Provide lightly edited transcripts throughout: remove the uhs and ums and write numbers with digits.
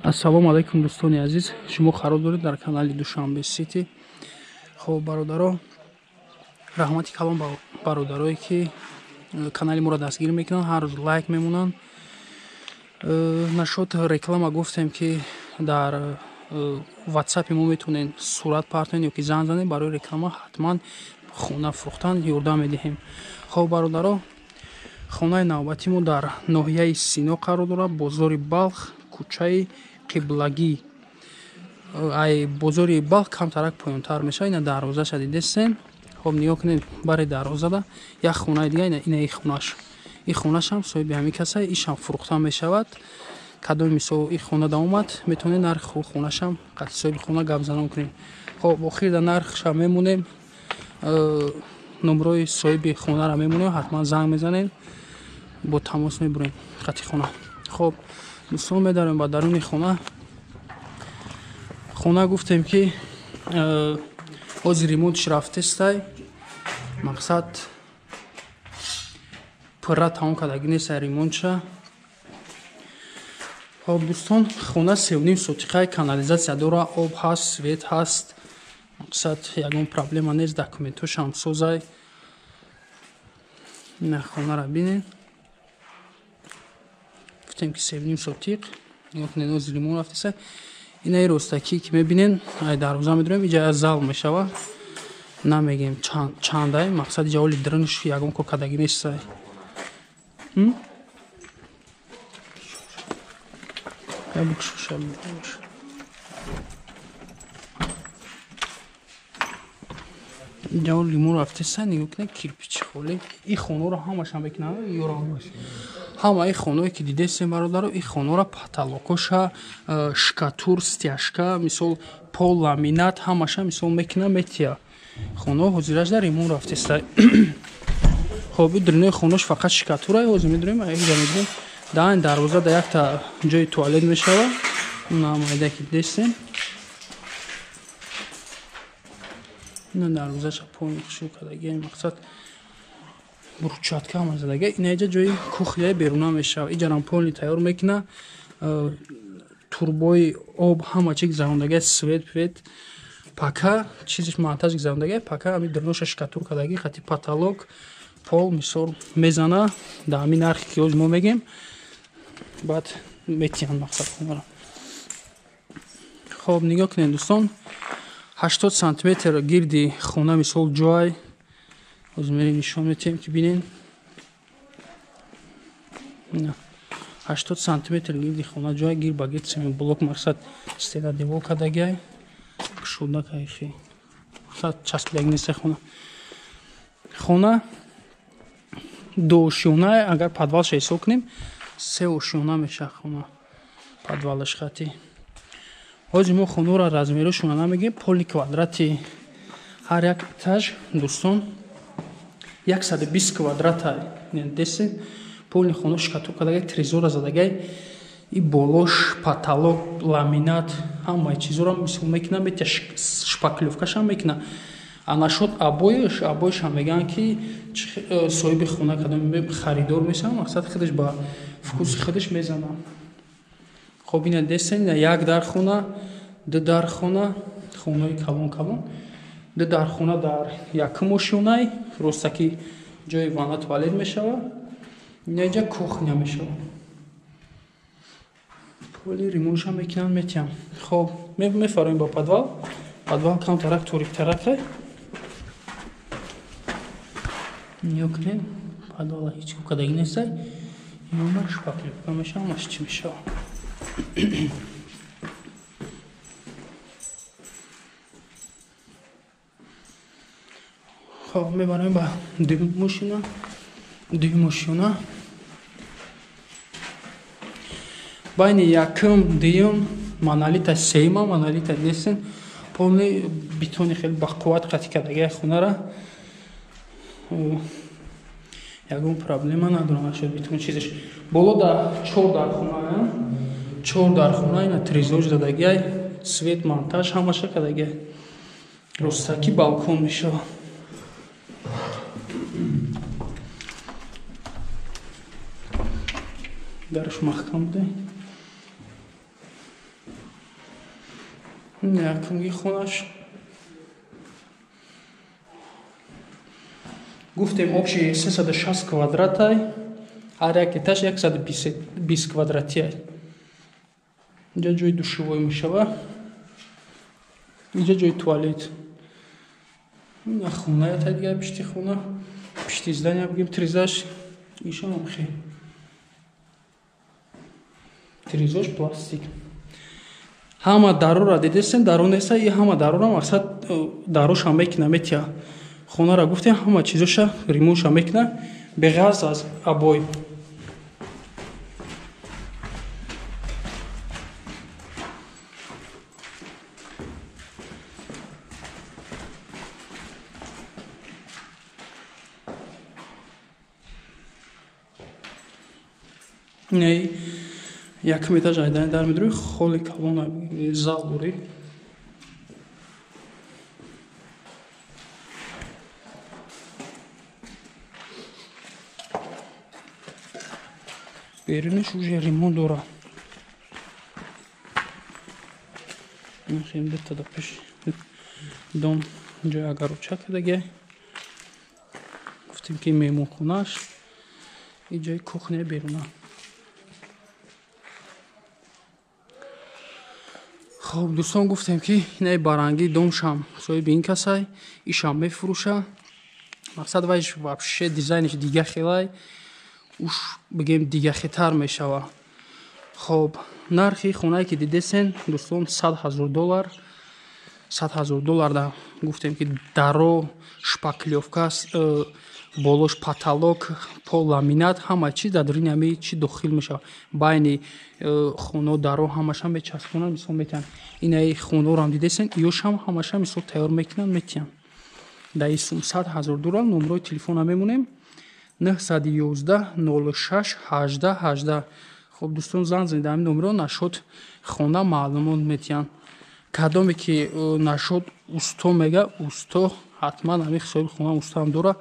Ассалому алайкум дӯстони азиз, шумо қарор доред дар канали Душанбе Сити. Хоб бародаро, раҳмати калон ба бародарое ки канали моро дастгир мекунанд, ҳар рӯз лайк мемунанд. Нашод реклама гуфтем ки дар ватсапи мо метавонед сурат партонед ё ки занг занед, барои реклама ҳатман хона фурӯхтан ёрдам медиҳем. Хоб бародаро, хонаи навбати мо дар ноҳияи Сино қарор дорад, бозори Балх, кӯчаи Қиблагӣ. Ай бозори Балх камтарак поёнтар мешавад. Ина дарвозаша дидестем. Хоб нигоҳ кунед бари дарвозада як хонаи дига, ина и хонаш. И хонаш ҳам соҳиби ҳамин каса, ишам фурӯхта мешавад. Кадоми мисол и хона да омад, метавонед нархи хонашам қати соҳиби хона гап занон кунем. Хоб охир да нархша мемонем. номрои соҳиби хонара мемонем, ҳатман занг мезанем, бо тамос мебурем қати хона. Хоб дӯстон, медарем ба даруни хона. Хона гуфтем ки ҳозир ремонтиш рафтестай. Мақсад пурра тамом кардаги нестай ремонтша. Хоб дӯстон, хона 3.5 сотиқаи канализатсия дора, об ҳаст, свет ҳаст. Мақсад ягон проблема нест, документошам созай. Ина хонара бинед. Гуфтем ки 3.5 сотиқ. Нигоҳ кунед ҳозир ремонт рафтестай. Ина и ростакӣ ки мебинед, ай дарвоза медорем, иҷа зал мешавад. Намегем чандай, мақсад иҷа ҳоли дрынш ягон кор кардаги нестай. иҷа ҳоли ремонт рафтестай, нигоҳ кунед кирпичи холӣ. И хонаро ҳамаша мекунам ёрам. Ҳама и хоное ки дидестем бародаро, и хонора паталокоша, шкатур, стяжка, мисол пол, ламинат, ҳамаша мисол мекунам метия. Хона ҳозираш дар ремонт рафтестай. Хоб и дрӯнои хонош фақат шкатура ҳозир медорем, иҷа медорем. Дан дарвоза да якта ҷои туалет мешавад. Намайда ки дидестем. ина дарвозаша пони хушук кардаги, мақсад брусчатка ҳама задага. Ина иҷа ҷои кухняи беруна мешавад. Иҷа рамполни тайёр мекуна. Турбои об ҳама чиз зарондаги, свет пвет, пака чизиш монтаж зарондаги, пака ами дрноша шкатур кардаги, хати потолок, пол мисол мезана да ами нархи ки ҳозир мо мегем. Баъд метиҳанд мақсад хонара. Хоб нигоҳ кунед дӯстон, 80 сантиметр гирди хона мисол ҷой ҳозир мерем нишон метиҳем ки бинед. 80 сантиметр гирди хона ҷой, гир ба гир семен блок, мақсад стена девор кардаги, кушода кайфи. Мақсад часпидаги нестай хона. Хона дуошёна, агар подвалша ҳисоб кунем, 3 ошёна мешавад хона. Подвалаш хати. ҳозир мо хонора размерашона намегем, поли квадрати ҳар як этаж дӯстон 120 квадрата десен. Полни хона шкатур кардаги, трезора задагай, и болош, потолок, ламинат, ҳамаи чизора мисол мекунам, метя шпаклёвкашам мекуна. А нашод обоишам меган ки соҳиби хона кадом харидор мешава, мақсад худаш ба вкуси худаш мезана. Хоб ина дестен, ина як дар хона, ду дар хона, хонаи калон, ду дар хона дар якум ошёнай, ростаки ҷои ванна туалет мешава. Ина иҷа кухня мешава. Поли ремонтша мекунанд метиҳам. Хоб мефароем ба подвал. Подвал камтарак ториктарак. нигоҳ кунед, подвала ҳеҷ кадаги нестай. Ёма шпаклёвка мешава, маш чӣ мешава. Хоб мебарем ба дуюм мошина. байни якум, дуюм, монолита сеюма, монолита десен. Полни бетони хеле бақувват қатӣ кардаги хонара. Ягон проблема надорам, шуд бетон чизаш. Боло да 4 дар хона, 4 дар хона, ина трезор задагиай, свет монтаж ҳамаша кардаги. Ростаки балкон мешава. дарш маҳкам буде. якумги хунаш гуфтем общи 360 квадратай, ҳар як этаж 120 квадратия. инҷа ҷои душевой мешавад, инҷа ҷои туалет. Хуная та дигар пишти хуна, пишти здания бигем тризаш, ишам хе. Тризош пластик. Ҳама дарора дидесен, даронеса и ҳама дарора мақсад дароша мекина метия. Хонара гуфтем ҳама чизоша ремонтша мекина беғарз аз абой. Не якм этаж айдан дар медруи холи калона залури. Бериниш уже ремонт дора. Мехим бета да пеш дом ҷои агаруча кадаге. Гуфтем ки меҳмонхонаш и ҷои кухня беруна. خب دوستان گفتم که اینای برانگی دومشم صاحب این کسای ایشم میفروشه مقصد وایش вообще دیزاینش دیگه خیلی уж بگیم دیگه خطر میشوه. خب нархи خونه‌ای که دیدین دوستان $100,000 $100,000 да گفتم که даро шпаклевка болош потолок пол ламинат ҳама чиз дар даруни ҳамаи чи дохил мешавад. байни хуно даро ҳамаша мечаспонанд мисол метиҳанд. инаи хуноро ҳам дидесен ёшам ҳамаша мисол тайёр мекунанд метиҳанд. дар ин сум $100,000 номерои телефона мемонем 911 06 18 18. хоб дӯстон занг занед ҳамин номеро нашод хона маълумот метиҳанд. кадоме ки нашод усто мега усто ҳатман ҳамин соҳиби хона устаам дора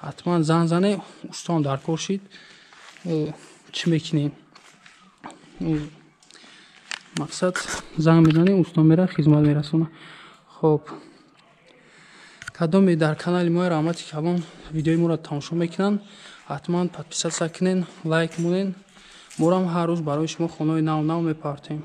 ҳатман занг зане устом дар кор шид чӣ мекунем мақсад занг мезанем усто мера хизмат мерасона. хоб кадоме дар канали мои раҳмати калон видеои моро тамошо мекунанд ҳатман подписатсия кунен лайк монен. морам ҳар рӯз барои шумо хонаҳои нав мепартем.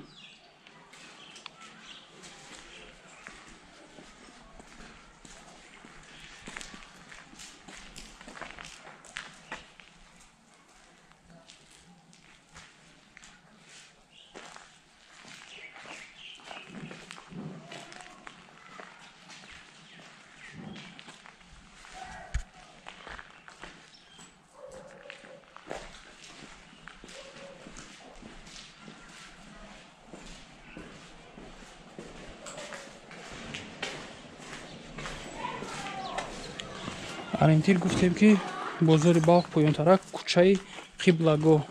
ориентир гуфтем ки бозори балх поёнтарак кӯчаи қиблагоҳ